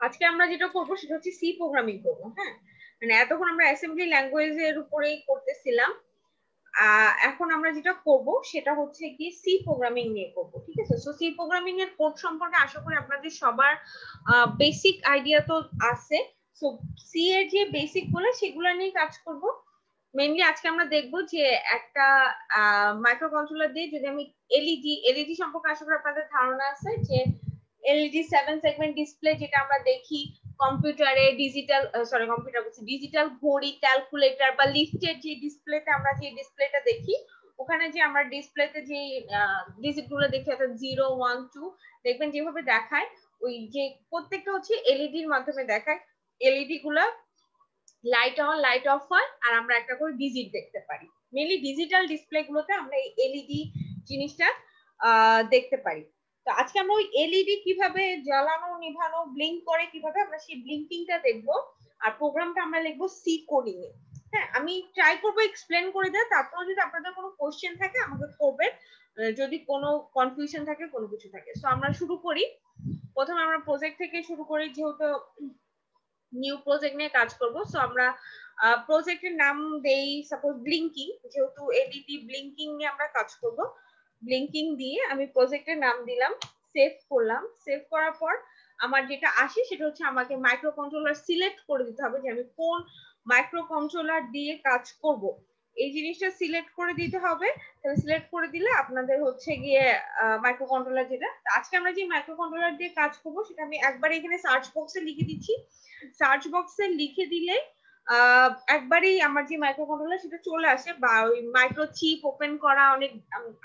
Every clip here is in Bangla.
আজকে আমরা যেটা করবো সেটা হচ্ছে সি প্রোগ্রামিং করবো। হ্যাঁ, মানে এতক্ষণ আমরা অ্যাসেম্বলি ল্যাঙ্গুয়েজের উপরেই করতেছিলাম। এখন আমরা যেটা করব সেটা হচ্ছে কি সি প্রোগ্রামিং নিয়ে করব। ঠিক আছে, সো সি প্রোগ্রামিং এর কোড সম্পর্কে আশা করি আপনাদের সবার বেসিক আইডিয়া তো আছে। সো সি এর যে বেসিক গুলো সেগুলো নিয়ে কাজ করব। মেইনলি আজকে আমরা দেখব যে একটা মাইক্রো কন্ট্রোলার দিয়ে যদি আমি এলইডি সম্পর্কে আশা করি আপনাদের ধারণা আছে যে এলইডি 7 সেগমেন্ট ডিসপ্লে যেটা আমরা দেখি কম্পিউটারে, ডিজিটাল ঘড়ি, ক্যালকুলেটর বা লিফটের যে ডিসপ্লেতে আমরা যে ডিসপ্লেটা দেখি, ওখানে যে আমরা ডিসপ্লেতে যে ডিজিট গুলো দেখি অর্থাৎ 0 1 2 দেখবেন যেভাবে দেখায়, ওই যে প্রত্যেকটা হচ্ছে এলইডি এর মাধ্যমে দেখায়। এলইডি গুলা লাইট অন লাইট অফ হয় আর আমরা একটা করে ডিজিট দেখতে পারি। মেইনলি ডিজিটাল ডিসপ্লে গুলোতে আমরা এই এলইডি জিনিসটা দেখতে পারি। তো আজকে আমরা ওই এলইডি কিভাবে জ্বালানো নিভানো ব্লিঙ্ক করে কিভাবে আমরা সেই ব্লিঙ্কিংটা দেখবো। আর প্রোগ্রামটা আমরা লিখবো সি কোডিং এ। হ্যাঁ, আমি ট্রাই করবো এক্সপ্লেন করে দেয়, তারপরে যদি আপনাদের কোনো কোশ্চেন থাকে আমাকে করবেন, যদি কোনো কনফিউশন থাকে কোনো কিছু থাকে। সো আমরা শুরু করি। প্রথমে আমরা প্রজেক্ট থেকে শুরু করি, যেহেতু নিউ প্রজেক্ট নিয়ে কাজ করব। সো আমরা প্রজেক্টের নাম দেই সাপোজ ব্লিঙ্কিং, যেহেতু এলইডি ব্লিঙ্কিং নিয়ে আমরা কাজ করব। ব্লিঙ্কিং দিয়ে আমি প্রজেক্টের নাম দিলাম, সেভ করলাম। সেভ করার পর আমার যেটা আসে সেটা হচ্ছে আমাকে মাইক্রো কন্ট্রোলার সিলেক্ট করে দিতে হবে যে আমি কোন মাইক্রো কন্ট্রোলার দিয়ে কাজ করব। এই জিনিসটা সিলেক্ট করে দিতে হবে। তাহলে সিলেক্ট করে দিলে আপনাদের হচ্ছে গিয়ে মাইক্রো কন্ট্রোলার যেটা। আজকে আমরা যে মাইক্রো কন্ট্রোলার দিয়ে কাজ করব সেটা আমি একবার এখানে সার্চ বক্সে লিখে দিচ্ছি। সার্চ বক্সে লিখে দিলে একবারেই আমার যে মাইক্রো কন্ট্রোলার সেটা চলে আসে, বা ওই মাইক্রো চিপ ওপেন করা অনেক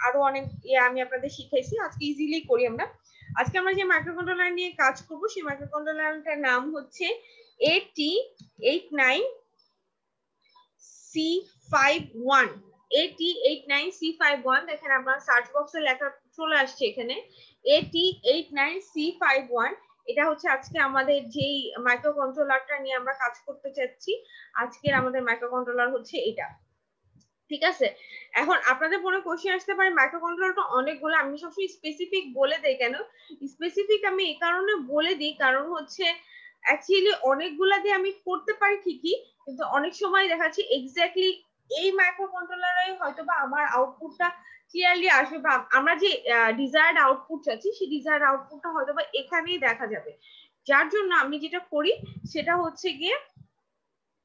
আরো অনেক আমি আপনাদের শিখাইছি, আজকে ইজিলি করি আমরা। আজকে আমরা যে মাইক্রো কন্ট্রোলার নিয়ে কাজ করব সেই মাইক্রো কন্ট্রোলারটার নাম হচ্ছে AT89C51। AT89C51 দেখেন আপনার সার্চ বক্সে লেখা চলে আসছে এখানে AT89C51। এটা হচ্ছে আজকে আমাদের যেই মাইক্রো কন্ট্রোলারটা নিয়ে আমরা কাজ করতে চাচ্ছি। আজকের আমাদের মাইক্রো কন্ট্রোলার হচ্ছে এটা। ঠিক আছে, এখন আপনাদের মনে কোশ্চেন আসতে পারে মাইক্রো কন্ট্রোলারটা অনেকগুলো, আমি সবসময় স্পেসিফিক বলে দেই কেন? স্পেসিফিক আমি এই কারণে বলে দিই কারণ হচ্ছে অ্যাকচুয়ালি অনেকগুলা দিয়ে আমি করতে পারি ঠিকই, কিন্তু অনেক সময় দেখা যাচ্ছে এক্স্যাক্টলি এই মাইক্রো কন্ট্রোলারে হয়তো বা আমার আউটপুটটা ক্লিয়ারলি আসবে, বা আমরা যে ডিজায়ার্ড আউটপুট চাচ্ছি সেই ডিজায়ার্ড আউটপুটটা হয়তো বা এখানেই দেখা যাবে। যার জন্য আমি যেটা করি সেটা হচ্ছে গিয়ে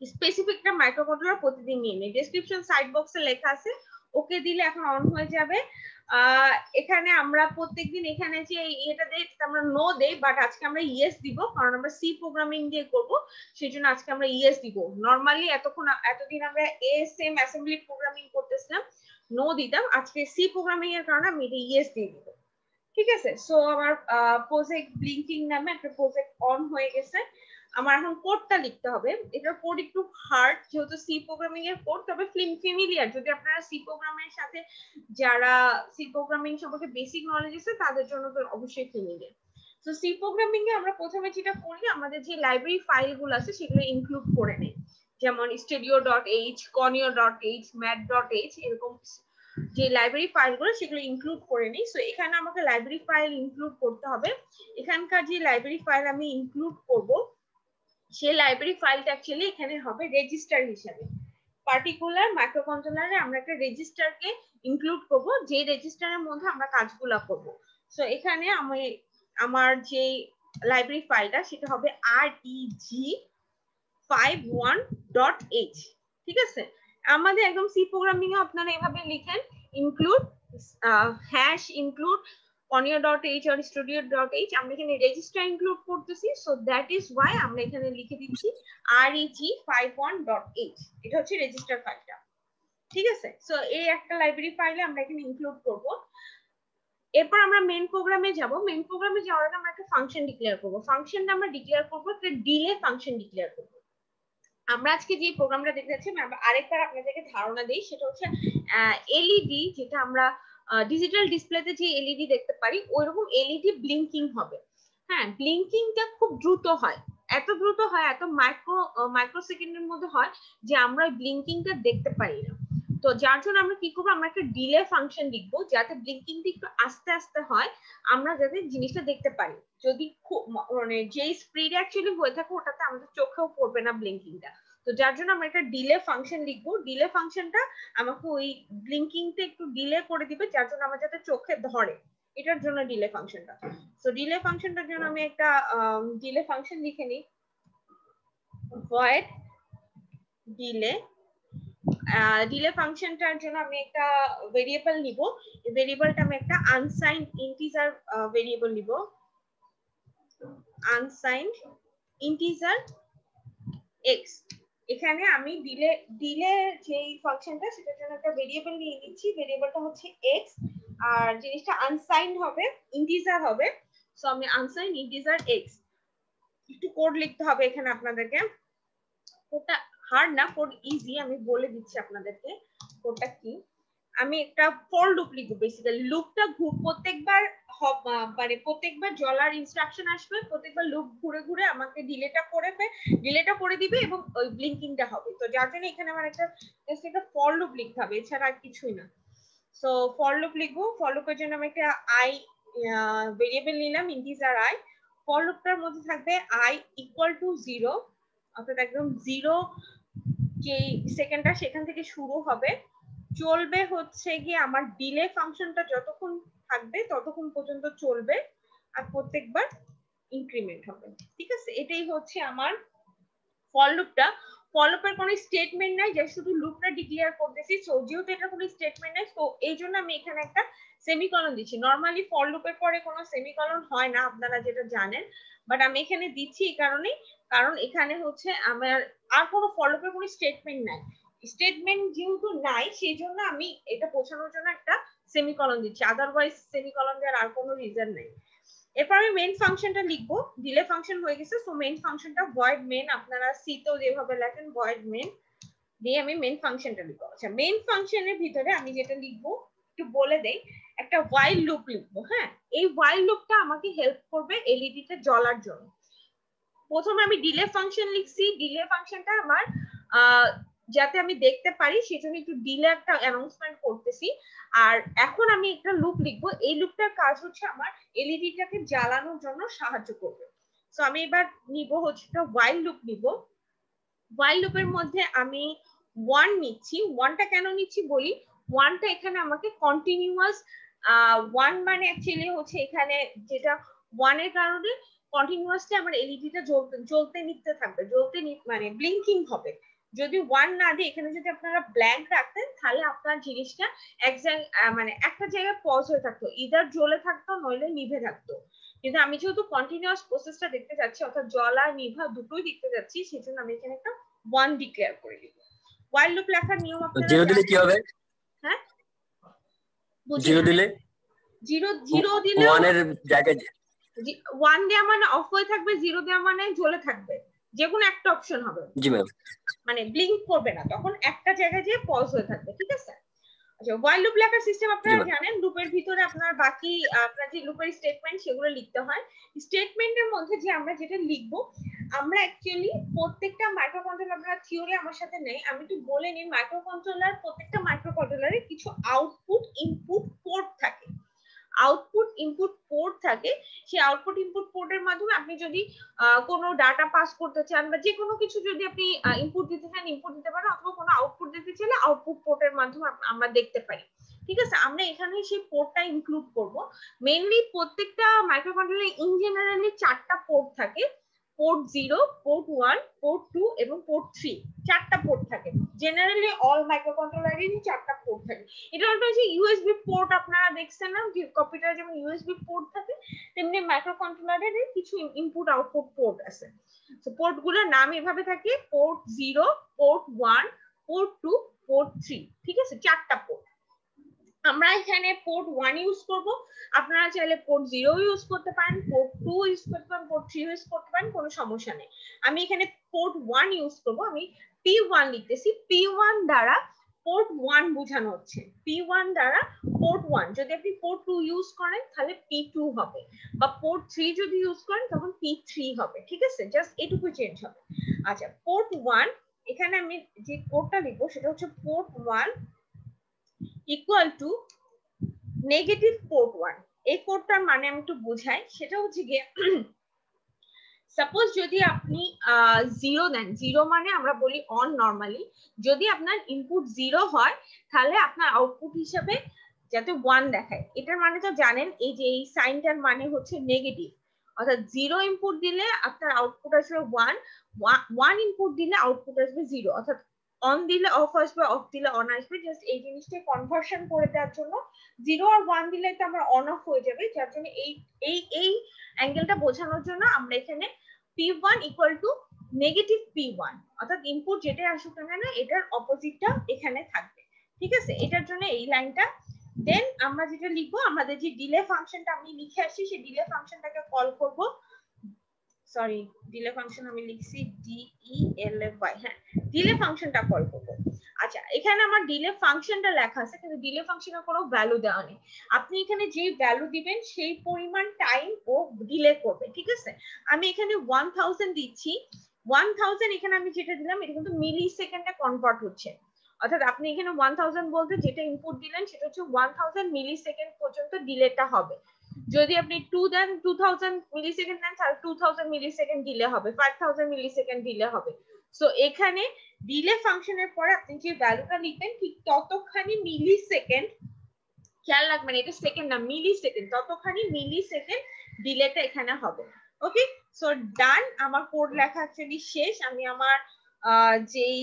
স্পেসিফিকটা মাইক্রো কন্ট্রোলার প্রতিদিন নিয়ে নেই। ডেসক্রিপশন সাইড বক্সে লেখা আছে, ওকে দিলে এখন অন হয়ে যাবে। এখানে আমরা প্রত্যেকদিন এখানে যে এটা দেই আমরা নো দেই, বাট আজকে আমরা ইয়েস দিব কারণ আমরা সি প্রোগ্রামিং দিয়ে করব, সেই জন্য আজকে আমরা ইয়েস দিব। নরমালি এতদিন আমরা এএসএম অ্যাসেম্বলি প্রোগ্রামিং করতেছিলাম, নো দিতাম, আজকে সি প্রোগ্রামিং এর কারণে আমি এটা ইয়েস দিয়ে দিব। ঠিক আছে, সো আমার প্রজেক্ট ব্লিঙ্কিং নামে একটা প্রজেক্ট অন হয়ে গেছে। আমার এখন কোডটা লিখতে হবে। এটার কোড একটু হার্ড যেহেতু সি প্রোগ্রামিং এর কোড, তবে ফ্যামিলিয়ার যদি আপনারা সি প্রোগ্রামের সাথে যারা সি প্রোগ্রামিং সম্পর্কে বেসিক নলেজ আছে তাদের জন্য তো অবশ্যই ফ্যামিলিয়ার। তো সি প্রোগ্রামিং এ আমরা প্রথমে যেটা করি, আমাদের যে লাইব্রেরি ফাইলগুলো আছে সেগুলো ইনক্লুড করে নেই, যেমন studio.h, conio.h, mat.h, এরকম যে লাইব্রেরি ফাইলগুলো সেগুলো ইনক্লুড করে নিই। সো এখানে আমাকে লাইব্রেরি ফাইল ইনক্লুড করতে হবে। এখানকার যে লাইব্রেরি ফাইল আমি ইনক্লুড করব সেই লাইব্রেরি ফাইলটা অ্যাকচুয়ালি এখানে হবে রেজিস্টার হিসেবে। পার্টিকুলার মাইক্রো কন্ট্রোলারে আমরা একটা রেজিস্টারকে ইনক্লুড করব, যে রেজিস্টারের মধ্যে আমরা কাজগুলো করব। সো এখানে আমি আমার যে লাইব্রেরি ফাইলটা সেটা হবে reg51.h। ঠিক আছে, আমাদের একদম সি প্রোগ্রামিং এ আপনারা এভাবে লিখেন include #include conio.h or studio.h। আমরা এখানে রেজিস্টার ইনক্লুড করতেছি, সো দ্যাট ইজ ওয়াই আমরা এখানে লিখে দিচ্ছি reg51.h। এটা হচ্ছে রেজিস্টার ফাইলটা। ঠিক আছে, সো এই একটা লাইব্রেরি ফাইলে আমরা এখানে ইনক্লুড করব। এরপর আমরা মেইন প্রোগ্রামে যাব। মেইন প্রোগ্রামে যাওয়ার আগে আমরা একটা ফাংশন ডিক্লেয়ার করব। ফাংশনটা আমরা ডিক্লেয়ার করব একটা ডিলে ফাংশন ডিক্লেয়ার করব। আমরা আজকে যে প্রোগ্রামটা দেখতে যাচ্ছি আরেকবার আপনাদেরকে ধারণা দিই, সেটা হচ্ছে এলইডি যেটা আমরা ডিজিটাল ডিসপ্লেতে যে এলইডি দেখতে পারি ওইরকম এলইডি ব্লিঙ্কিং হবে। হ্যাঁ, ব্লিঙ্কিংটা খুব দ্রুত হয়, এত দ্রুত হয়, এত মাইক্রো সেকেন্ডের মধ্যে হয় যে আমরা ব্লিঙ্কিংটা দেখতে পারি না। তো যার জন্য আমরা কি করবো, আমরা একটা ডিলে ফাংশন লিখবো যাতে ব্লিঙ্কিংটা একটু আস্তে আস্তে হয়, আমরা যাতে জিনিসটা দেখতে পারি। যদি মানে যে স্পিডে অ্যাকচুয়ালি হয়ে থাকে ওটাতে আমাদের চোখেও পড়বে না ব্লিঙ্কিংটা। তো যার জন্য আমরা একটা ডিলে ফাংশন লিখবো, ডিলে ফাংশনটা আমাকে ওই ব্লিঙ্কিংটা একটু ডিলে করে দিবে যার জন্য আমার যাতে চোখে ধরে, এটার জন্য ডিলে ফাংশনটা। তো ডিলে ফাংশনটার জন্য আমি একটা ডিলে ফাংশন লিখে নিই, void ডিলে। ডিলে ফাংশনটার জন্য আমি একটা ভেরিয়েবল নিব, এই ভেরিয়েবলটা আমি একটা আনসাইন্ড ইন্টিজার ভেরিয়েবল নিব, আনসাইন্ড ইন্টিজার x। এখানে আমি ডিলে যেই ফাংশনটা সেটার জন্য একটা ভেরিয়েবল নিয়ে নিচ্ছি, ভেরিয়েবলটা হচ্ছে x, আর জিনিসটা আনসাইন্ড হবে, ইন্টিজার হবে। সো আমি আনসাইন্ড ইন্টিজার x, একটু কোড লিখতে হবে এখানে আপনাদেরকে। কোডটা হার্ড না, কোড ইজি, আমি বলে দিচ্ছি আপনাদেরকে কোডটা কি। আমি একটা ফর লুপ লিখবো, বেসিক্যালি লুপটা প্রত্যেকবার মানে প্রত্যেকবার জ্বলার ইনস্ট্রাকশন আসবে, প্রত্যেকবার লুপ ঘুরে ঘুরে আমাকে ডিলেটা করে দিবে এবং ওই ব্লিঙ্কিংটা হবে। তো যার জন্য এখানে আমার একটা জাস্ট একটা ফর লুপ লিখতে হবে, এছাড়া আর কিছুই না। সো ফর লুপ লিখবো, ফর লুপের জন্য আমি একটা আই ভেরিয়েবল নিলাম, ইন্টিজার আই। ফর লুপটার মধ্যে থাকবে আই ইকুয়াল টু 0, অর্থাৎ একদম 0 যে সেকেন্ডটা সেখান থেকে শুরু হবে, চলবে হচ্ছে গিয়ে আমার ডিলে ফাংশনটা যতক্ষণ থাকবে ততক্ষণ পর্যন্ত চলবে, আর প্রত্যেকবার ইনক্রিমেন্ট হবে। ঠিক আছে, এটাই হচ্ছে আমার ফর লুপটা। ফর লুপের কোনো স্টেটমেন্ট নাই, যে শুধু লুপটা ডিক্লেয়ার করতেছি। সো যেহেতু এটা কোনো স্টেটমেন্ট নাই, তো এই জন্য আমি এখানে একটা সেমিকলন দিচ্ছি। নরমালি ফর লুপের পরে কোনো সেমিকলন হয় না, আপনারা যেটা জানেন, বাট আমি এখানে দিচ্ছি এই কারণে, কারণ এখানে হচ্ছে আমার আর কোনো ফর লুপের কোনো স্টেটমেন্ট নাই। স্টেটমেন্ট যেহেতু নাই সেই জন্য আমি এটা বোঝানোর জন্য একটা সেমিকলন দিচ্ছি, আদারওয়াইজ সেমিকলন দেওয়ার আর কোনো রিজন নেই। এরপর আমি মেইন ফাংশনটা লিখবো, ডিলে ফাংশন হয়ে গেছে। সো মেইন ফাংশনটা void main, আপনারা সি তেও যেভাবে লেখেন void main দিয়ে আমি মেইন ফাংশনটা লিখবো। আচ্ছা, মেইন ফাংশনের ভিতরে আমি যেটা লিখবো একটু বলে দেই, একটা while লুপ লিখবো। হ্যাঁ, এই while লুপটা আমাকে হেল্প করবে এলইডিটা জ্বলার জন্য। প্রথমে আমি ডিলে ফাংশন লিখছি, ডিলে ফাংশনটা আমার যাতে আমি দেখতে পারি সেজন্য একটু ডিলে একটা অ্যানাউন্সমেন্ট করতেছি। আর এখন আমি একটা লুপ লিখবো, এই লুপটার কাজ হচ্ছে আমার এলইডিটাকে জ্বালানোর জন্য সাহায্য করবে। সো আমি এবার নিব হচ্ছে একটা while লুপ নিব। while লুপের মধ্যে আমি 1 নিচ্ছি। 1টা কেন নিচ্ছি বলি, 1টা এখানে আমাকে কন্টিনিউয়াস 1 মানে অ্যাকচুয়ালি হচ্ছে এখানে যেটা 1 এর কারণে কন্টিনিউয়াসলি আমার এলইডিটা জ্বলতে নিতে থাকবে, মানে ব্লিঙ্কিং হবে। যদি 1 না দিয়ে এখানে যদি আপনারা ব্ল্যাঙ্ক রাখতেন তাহলে আপনার জিনিসটা মানে একটা জায়গায় পজ হয়ে থাকতো, ইদার জ্বলে থাকতো নইলে নিভে থাকতো। কিন্তু আমি যেহেতু কন্টিনিউয়াস প্রসেসটা দেখতে যাচ্ছি, অর্থাৎ জ্বলা নিভা দুটোই দেখতে যাচ্ছি, সেজন্য আমি এখানে একটা 1 ডিক্লেয়ার করে দিব। while loop লেখার নিয়ম আপনারা জিরো দিলে কি হবে? হ্যাঁ, জিরো দিলে জিরো দিলে 1 এর জায়গায় 1 দেওয়া মানে অফ হয়ে থাকবে, 0 দেওয়া মানে জ্বলে থাকবে, যে কোনো একটা অপশন হবে। জি ম্যাম, মানে ব্লিঙ্ক করবে না, তখন একটা জায়গায় যে পজ হয়ে থাকবে। ঠিক আছে, আচ্ছা, while loop লেখার সিস্টেম আপনারা জানেন, লুপের ভিতরে আপনার বাকি আপনার যে লুপের স্টেটমেন্ট সেগুলো লিখতে হয়। স্টেটমেন্টের মধ্যে যে আমরা যেটা লিখবো, আমরা অ্যাকচুয়ালি প্রত্যেকটা মাইক্রোকন্ট্রোলার, আপনারা থিওরি আমার সাথে নেই, আমি একটু বলে নিই। প্রত্যেকটা মাইক্রোকন্ট্রোলারে কিছু আউটপুট ইনপুট পোর্ট থাকে, আউটপুট ইনপুট পোর্ট থাকে। সেই আউটপুট ইনপুট পোর্টের মাধ্যমে আপনি যদি কোনো ডাটা পাস করতে চান বা যে কোনো কিছু যদি আপনি ইনপুট দিতে চান ইনপুট দিতে পারেন, অথবা কোনো আউটপুট দিতে চাইলে আউটপুট পোর্টের মাধ্যমে আমরা দেখতে পারি। ঠিক আছে, আমরা এখানে সেই পোর্টটা ইনক্লুড করব। মেইনলি প্রত্যেকটা মাইক্রোকন্ট্রোলারে ইন জেনারেলি 4টা পোর্ট থাকে, পোর্ট 0, পোর্ট 1, পোর্ট 2 এবং পোর্ট 3, 4টা পোর্ট থাকে। জেনারেলি অল মাইক্রোকন্ট্রোলারেরই 4টা পোর্ট থাকে। এটা হচ্ছে ইউএসবি পোর্ট, আপনারা দেখছেন না যে কম্পিউটারে যেমন ইউএসবি পোর্ট থাকে, তেমনি মাইক্রোকন্ট্রোলারের কিছু ইনপুট আউটপুট পোর্ট আছে। তো পোর্টগুলোর নাম এভাবে থাকে, পোর্ট 0, পোর্ট 1, পোর্ট 2, পোর্ট 3। ঠিক আছে, 4টা পোর্ট। আমরা এখানে পোর্ট 1 ইউজ করব, আপনারা চাইলে পোর্ট 0 ইউজ করতে পারেন, পোর্ট 2 ইউজ করতে পারেন, পোর্ট 3 ইউজ করতে পারেন, কোনো সমস্যা নেই। আমি এখানে পোর্ট 1 ইউজ করব, আমি P1 লিখতেছি। P1 দ্বারা পোর্ট 1 বোঝানো হচ্ছে, P1 দ্বারা পোর্ট 1। যদি আপনি পোর্ট 2 ইউজ করেন তাহলে P2 হবে, বা পোর্ট 3 যদি ইউজ করেন তখন P3 হবে। ঠিক আছে, জাস্ট এটুকু চেঞ্জ হবে। আচ্ছা, পোর্ট 1 এখানে আমি যে কোডটা লিখবো সেটা হচ্ছে port 1 equal to negative port 1। এই কোডটার মানে আমি একটু বুঝাই, সেটা হচ্ছে গিয়ে সাপোজ যদি আপনি 0 দেন, 0 মানে আমরা বলি অন নরমালি, যদি আপনার ইনপুট 0 হয় তাহলে আপনার আউটপুট হিসেবে যাতে 1 দেখায়। এটার মানে তো জানেন, এই যে এই সাইনটার মানে হচ্ছে নেগেটিভ, অর্থাৎ 0 ইনপুট দিলে আপনার আউটপুট আসবে 1, 1 ইনপুট দিলে আউটপুট আসবে 0, অর্থাৎ অন দিলে অফ আসবে, অফ দিলে অন আসবে। জাস্ট এই জিনিসটা কনভার্সন করে দেওয়ার জন্য, 0 আর 1 দিলে তো আমরা অন অফ হয়ে যাবে, যার জন্য এই অ্যাঙ্গেলটা বোঝানোর জন্য আমরা এখানে P1 equal to negative P1, অর্থাৎ ইনপুট যেটা আসুক না এটার অপোজিটটা এখানে থাকবে। ঠিক আছে, এটার জন্য এই লাইনটা। দেন আমরা যেটা লিখবো, আমাদের যে ডিলে ফাংশনটা আমি লিখে আসি, সেই ডিলে ফাংশনটাকে কল করব। সরি, ডিলে ফাংশন আমি লিখছি DELFY, হ্যাঁ, ডিলে ফাংশনটা কল করব। আচ্ছা, এখানে আমার ডিলে ফাংশনটা লেখা আছে, কিন্তু ডিলে ফাংশনে কোনো ভ্যালু দেওয়া নেই। আপনি এখানে যে ভ্যালু দিবেন সেই পরিমাণ টাইম ও ডিলে করবে। ঠিক আছে, আমি এখানে 1000 দিচ্ছি, 1000 এখানে আমি যেটা দিলাম এটা কিন্তু মিলি সেকেন্ডে কনভার্ট হচ্ছে, অর্থাৎ আপনি এখানে 1000 বলতে যেটা ইনপুট দিলেন সেটা হচ্ছে 1000 মিলি সেকেন্ড পর্যন্ত ডিলেটা হবে। যদি আপনি 2 দেন, 2000 মিলি সেকেন্ড দেন, তাহলে 2000 মিলি সেকেন্ড ডিলে হবে, 5000 মিলি সেকেন্ড ডিলে হবে। সো এখানে ডিলে ফাংশনের পরে আপনি যে ভ্যালুটা লিখবেন ঠিক ততখানি মিলি সেকেন্ড, খেয়াল রাখবেন এটা সেকেন্ড না মিলি সেকেন্ড, ততখানি মিলি সেকেন্ড ডিলেটা এখানে হবে। ওকে, সো ডান, আমার কোড লেখা অ্যাকচুয়ালি শেষ। আমি আমার যেই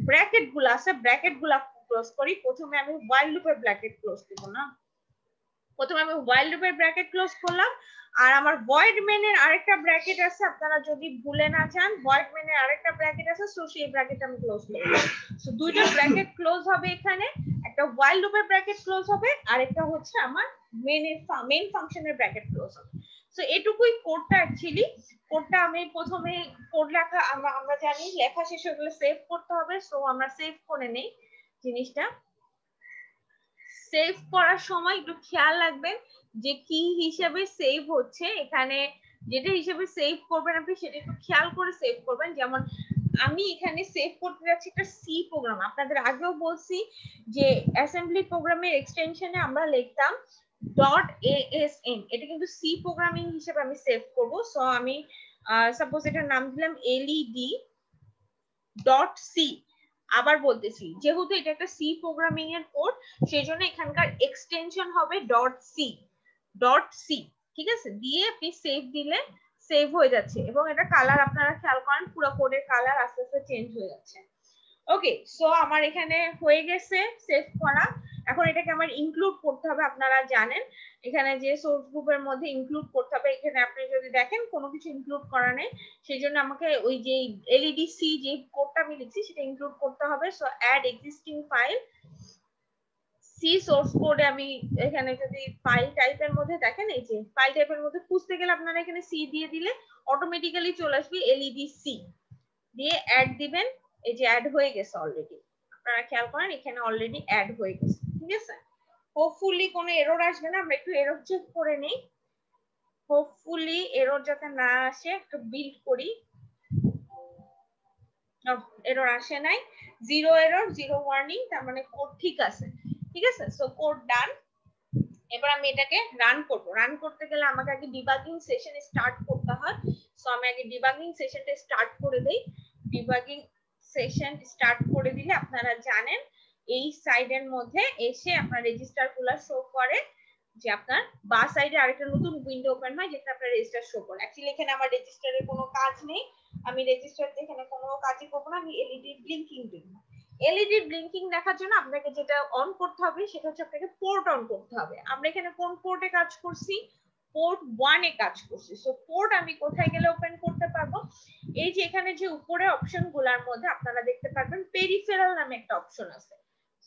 ব্র্যাকেট গুলো আছে ব্র্যাকেট গুলা ক্লোজ করি। প্রথমে আমি while লুপের ব্র্যাকেট ক্লোজ করব না, প্রথমে আমি while লুপের ব্র্যাকেট ক্লোজ করলাম, আর আমার void main এর আরেকটা ব্র্যাকেট আছে, আপনারা যদি ভুলে না যান void main এর আরেকটা ব্র্যাকেট আছে, সো সেই ব্র্যাকেট আমি ক্লোজ করব। সো দুইটা ব্র্যাকেট ক্লোজ হবে এখানে, একটা while লুপের ব্র্যাকেট ক্লোজ হবে, আরেকটা হচ্ছে আমার মেইন ফাংশনের ব্র্যাকেট ক্লোজ হবে। সো এটুকুই কোডটা অ্যাকচুয়ালি। কোডটা আমি প্রথমে কোড লেখা আমরা জানি লেখা শেষ হয়ে গেলে সেভ করতে হবে, সো আমরা সেভ করে নেই জিনিসটা। সেভ করার সময় একটু খেয়াল রাখবেন যে কি হিসেবে সেভ হচ্ছে, এখানে যেটা হিসেবে সেভ করবেন আপনি সেটা একটু খেয়াল করে সেভ করবেন। যেমন আমি এখানে সেভ করতে যাচ্ছি একটা সি প্রোগ্রাম, আপনাদের আগেও বলছি যে অ্যাসেম্বলি প্রোগ্রামের এক্সটেনশনে আমরা লিখতাম .asm, এটা কিন্তু সি প্রোগ্রামিং হিসেবে আমি সেভ করব। সো আমি সাপোজ এটার নাম দিলাম led.c। আবার বলতেছি, যেহেতু এটা একটা সি প্রোগ্রামিং এর কোড, সেই জন্য এখানকার এক্সটেনশন হবে .c। ঠিক আছে, দিয়ে আপনি সেভ দিলে সেভ হয়ে যাচ্ছে, এবং এটা কালার আপনারা খেয়াল করেন পুরো কোডের কালার আস্তে আস্তে চেঞ্জ হয়ে যাচ্ছে। ওকে, সো আমার এখানে হয়ে গেছে সেভ করা। এখন এটাকে আমার ইনক্লুড করতে হবে, আপনারা জানেন এখানে যে সোর্স গ্রুপের মধ্যে ইনক্লুড করতে হবে। এখানে আপনি যদি দেখেন কোনো কিছু ইনক্লুড করা নেই, সেই জন্য আমাকে ওই যে LEDC যে কোডটা আমি লিখছি সেটা ইনক্লুড করতে হবে। So add existing file, C source কোডে আমি এখানে যদি ফাইল টাইপের মধ্যে দেখেন, এই যে ফাইল টাইপের মধ্যে খুঁজতে গেলে আপনারা এখানে সি দিয়ে দিলে অটোমেটিক্যালি চলে আসবে LEDC, দিয়ে অ্যাড দিবেন। এই যে অ্যাড হয়ে গেছে অলরেডি, আপনারা খেয়াল করেন এখানে অলরেডি অ্যাড হয়ে গেছে। ঠিক আছে, হোপফুলি কোনো এরর আসবে না, আমরা একটু এরর চেক করে নেই, হোপফুলি এরর যাতে না আসে একটু বিল্ড করি। এরর আসে নাই, জিরো এরর, জিরো ওয়ার্নিং, তার মানে কোড ঠিক আছে। ঠিক আছে, সো কোড ডান। এবার আমি এটাকে রান করব। রান করতে গেলে আমাকে আগে ডিবাগিং সেশন স্টার্ট করতে হয়। সো আমি আগে ডিবাগিং সেশনটা স্টার্ট করে দেই। ডিবাগিং সেশন স্টার্ট করে দিলে আপনারা জানেন এই সাইডের মধ্যে এসে আপনার রেজিস্টার গুলা শো করে, যে আপনার বা সাইডে আরেকটা নতুন উইন্ডো ওপেন হয় যেটা আপনার রেজিস্টার শো করে। অ্যাকচুয়ালি এখানে আমার রেজিস্টারের কোনো কাজ নেই, আমি রেজিস্টার এখানে কোনো কাজই করব না, আমি এলইডি ব্লিঙ্কিং দিব। এলইডি ব্লিঙ্কিং দেখার জন্য আপনাকে যেটা অন করতে হবে সেটা হচ্ছে আপনাকে পোর্ট অন করতে হবে। আমরা এখানে কোন পোর্টে কাজ করছি? পোর্ট 1 এ কাজ করছি। সো পোর্ট আমি কোথায় গেলে ওপেন করতে পারবো? এই যে এখানে যে উপরে অপশন গুলার মধ্যে আপনারা দেখতে পারবেন পেরিফেরাল নামে একটা অপশন আছে।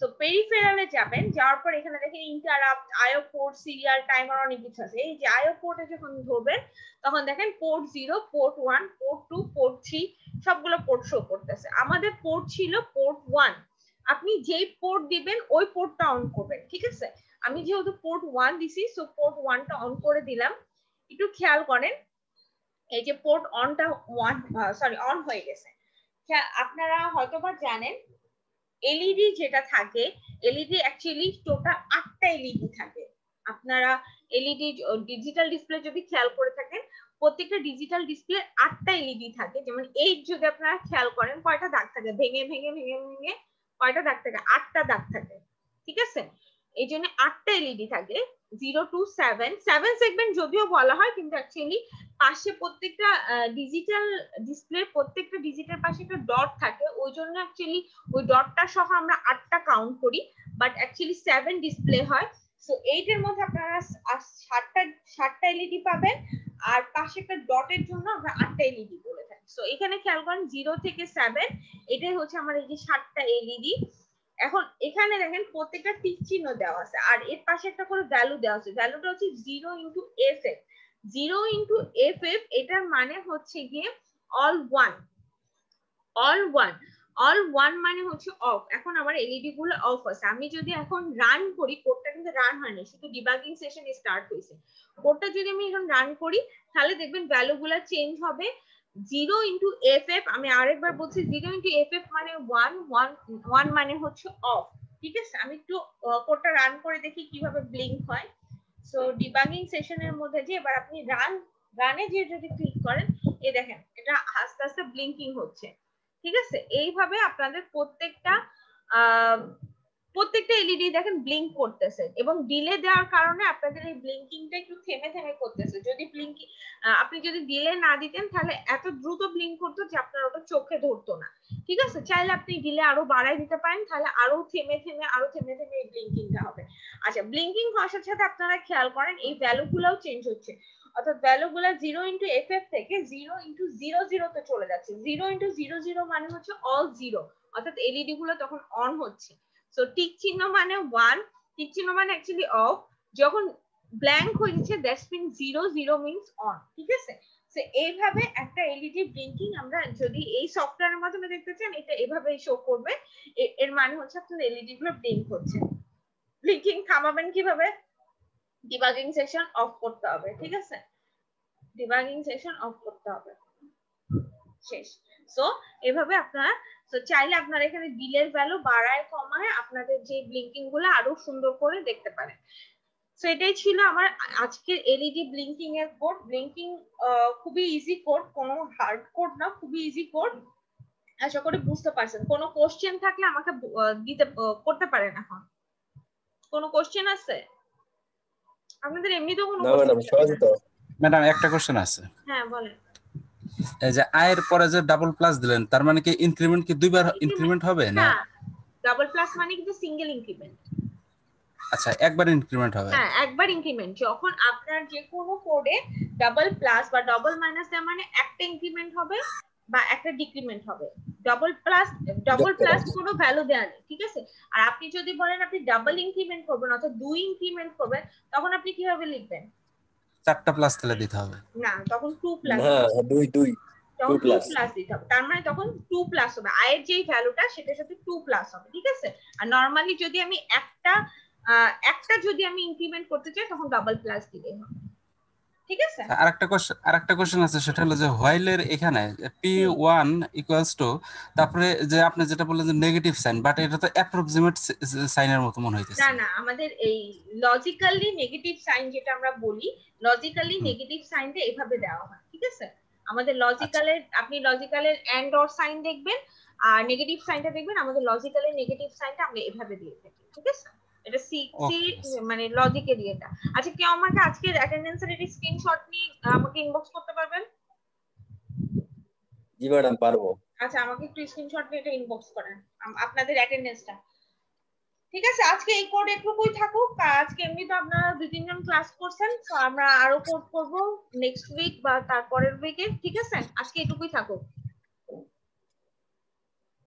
সো পেরিফেরালে যাবেন, যাওয়ার পর এখানে দেখেন ইন্টারাপ্ট, আইও পোর্ট, সিরিয়াল, টাইমার অনেক কিছু আছে। এই যে আইও পোর্টে যখন ধরবেন তখন দেখেন পোর্ট 0, পোর্ট 1, পোর্ট 2, পোর্ট 3 সবগুলো পোর্ট শো করতেছে। আমাদের পোর্ট ছিল পোর্ট 1, আপনি যেই পোর্ট দিবেন ওই পোর্টটা অন করবেন। ঠিক আছে, আমি যেহেতু পোর্ট 1 দিছি, সো পোর্ট 1টা অন করে দিলাম। একটু খেয়াল করেন এই যে পোর্ট অনটা অন হয়ে গেছে। আপনারা হয়তোবা জানেন এলইডি যেটা থাকে, এলইডি অ্যাকচুয়ালি টোটাল 8টা এলইডি থাকে। আপনারা এলইডি ডিজিটাল ডিসপ্লে যদি খেয়াল করে থাকেন, প্রত্যেকটা ডিজিটাল ডিসপ্লে 8টা এলইডি থাকে। যেমন 8 যদি আপনারা খেয়াল করেন, কয়টা দাগ থাকে, ভেঙে ভেঙে ভেঙে ভেঙে কয়টা দাগ থাকে, 8টা দাগ থাকে, ঠিক আছে। এই জন্য 8টা এলইডি থাকে। 0 to 7 সেগমেন্ট যদিও বলা হয়, কিন্তু অ্যাকচুয়ালি পাশে প্রত্যেকটা ডিজিটাল ডিসপ্লে প্রত্যেকটা ডিজিটাল পাশে একটা ডট থাকে, ওই জন্য অ্যাকচুয়ালি ওই ডটটা সহ আমরা 8টা কাউন্ট করি, বাট অ্যাকচুয়ালি 7 ডিসপ্লে হয়। সো 8 এর মধ্যে আপনারা 7টা এলইডি পাবেন, আর পাশে একটা ডটের জন্য আমরা 8টা এলইডি বলে থাকি। সো এখানে খেয়াল করেন 0 থেকে 7 এটাই হচ্ছে আমার এই যে 7টা এলইডি। এখন এখানে দেখেন প্রত্যেকটা টিক চিহ্ন দেওয়া আছে, আর এর পাশে একটা করে ভ্যালু দেওয়া আছে। ভ্যালুটা হচ্ছে 0 ইনটু এফএফ। 0 ইনটু এফএফ এটার মানে হচ্ছে গিয়ে all one, all one, all one মানে হচ্ছে অফ। এখন আমার এলইডি গুলো অফ আছে, আমি যদি এখন রান করি, কোডটা কিন্তু রান হয়নি, শুধু ডিবাগিং সেশন স্টার্ট হয়েছে। কোডটা যদি আমি এখন রান করি, তাহলে দেখবেন ভ্যালু গুলা চেঞ্জ হবে। 0 ইনটু এফএফ, আমি আরেকবার বলছি, 0 ইনটু এফএফ মানে 1, 1 মানে হচ্ছে অফ, ঠিক আছে। আমি একটু কোডটা রান করে দেখি কিভাবে ব্লিঙ্ক হয়। সো ডিবাগিং সেশনের মধ্যে যে এবার আপনি রানে যে যদি ক্লিক করেন, এই দেখেন এটা আস্তে আস্তে ব্লিঙ্কিং হচ্ছে, ঠিক আছে। এইভাবে আপনাদের প্রত্যেকটা এলইডি দেখেন ব্লিঙ্ক করতেছে, এবং ডিলে দেওয়ার কারণে আপনাদের এই ব্লিঙ্কিংটা একটু থেমে থেমে করতেছে। যদি আপনি যদি ডিলে না দিতেন, তাহলে এত দ্রুত ব্লিঙ্ক করতো যে আপনার ওটা চোখে ধরতো না, ঠিক আছে। চাইলে আপনি ডিলে আরো বাড়াই দিতে পারেন, তাহলে আরো থেমে থেমে এই ব্লিঙ্কিংটা হবে। আচ্ছা, ব্লিঙ্কিং হওয়ার সাথে আপনারা খেয়াল করেন এই ভ্যালু গুলাও চেঞ্জ হচ্ছে, অর্থাৎ ভ্যালু গুলা 0 ইনটু এফএফ থেকে 0 ইনটু 00 তে চলে যাচ্ছে। 0 ইনটু 00 মানে হচ্ছে অল 0, অর্থাৎ এলইডি গুলো তখন অন হচ্ছে। সো টিক চিহ্ন মানে 1, টিক চিহ্ন মানে অ্যাকচুয়ালি অফ। যখন ব্ল্যাঙ্ক হয়ে যাচ্ছে, দ্যাটস মিন 0 মিন্স অন, ঠিক আছে। সো এইভাবে একটা এলইডি ব্লিঙ্কিং আমরা যদি এই সফটওয়্যারের মাধ্যমে দেখতে চান, এটা এভাবে শো করবে। এর মানে হচ্ছে আপনার এলইডি গুলো ব্লিঙ্ক হচ্ছে। ব্লিঙ্কিং থামাবেন কিভাবে? ডিবাগিং সেশন অফ করতে হবে, ঠিক আছে। ডিবাগিং সেশন অফ করতে হবে, শেষ। সো এভাবে আপনারা চাইলে আপনারা এখানে ডিলের ভ্যালু বাড়ায় কমায় আপনাদের যে ব্লিঙ্কিং গুলো আরো সুন্দর করে দেখতে পারেন। সো এটাই ছিল আমার আজকের এলইডি ব্লিঙ্কিং এর কোড। ব্লিঙ্কিং খুবই ইজি কোড, কোনো হার্ড কোড না, খুবই ইজি কোড। আশা করি বুঝতে পারছেন। কোনো কোশ্চেন থাকলে আমাকে করতে পারেন। এখন কোনো কোশ্চেন আছে আপনাদের? এমনিতেও কোনো কোশ্চেন? ম্যাডাম একটা কোশ্চেন আছে। হ্যাঁ বলেন। এই যে আয়ের পরে যে ডাবল প্লাস দিলেন, তার মানে কি ইনক্রিমেন্ট কি দুইবার ইনক্রিমেন্ট হবে না? ডাবল প্লাস মানে কিন্তু সিঙ্গেল ইনক্রিমেন্ট। আচ্ছা, একবার ইনক্রিমেন্ট হবে? হ্যাঁ, একবার ইনক্রিমেন্ট। যখন আপনার যে কোনো কোডে ডাবল প্লাস বা ডাবল মাইনাস দেওয়া মানে একটা ইনক্রিমেন্ট হবে বা একটা ডিক্রিমেন্ট হবে। ডাবল প্লাস কোনো ভ্যালু দেওয়া নেই, ঠিক আছে। আর আপনি যদি বলেন আপনি ডাবল ইনক্রিমেন্ট করবেন অর্থাৎ 2 ইনক্রিমেন্ট করবেন, তখন আপনি কিভাবে লিখবেন? 4টা প্লাস তাহলে দিতে হবে না, তখন 2 প্লাস। না, 2 প্লাস দিতে হবে। তার মানে তখন 2 প্লাস হবে, আয়ের যে ভ্যালুটা সেটার সাথে 2 প্লাস হবে, ঠিক আছে। আর নরমালি যদি আমি একটা যদি আমি ইনক্রিমেন্ট করতে চাই, তখন ডাবল প্লাস দিতে হবে, ঠিক আছে। আরেকটা কোশ্চেন আছে, সেটা হলো যে হোয়াইলের এখানে p1 ইকুয়ালস টু, তারপরে যে আপনি যেটা বললেন যে নেগেটিভ সাইন, বাট এটা তো অ্যাপ্রক্সিমেট সাইনের মতো মনে হইতেছে। না, আমাদের এই লজিক্যালি নেগেটিভ সাইন যেটা আমরা বলি, লজিক্যালি নেগেটিভ সাইনটা এভাবে দেওয়া হয়, ঠিক আছে। আমাদের লজিক্যালের আপনি লজিক্যালের এন্ড অর সাইন দেখবেন, আর নেগেটিভ সাইনটা দেখবেন। আমাদের লজিক্যালের নেগেটিভ সাইনটা আমরা এভাবে দিয়ে থাকি, ঠিক আছে। এটা সি মানে লজিকের এটা। আচ্ছা, কেউ আমাকে আজকের অ্যাটেন্ডেন্সের একটা স্ক্রিনশট নিয়ে আমাকে ইনবক্স করতে পারবেন? জি ম্যাডাম, পারবো। আচ্ছা, আমাকে একটু স্ক্রিনশট নিয়ে এটা ইনবক্স করেন আপনাদের অ্যাটেন্ডেন্সটা, ঠিক আছে। আজকে এই কোড একটুকুই থাকুক। আজকে এমনি তো আপনারা 2-3 জন ক্লাস করছেন, তো আমরা আরো কোড করব নেক্সট উইক বা তারপরের উইকে, ঠিক আছে। আজকে এটুকুই থাকুক।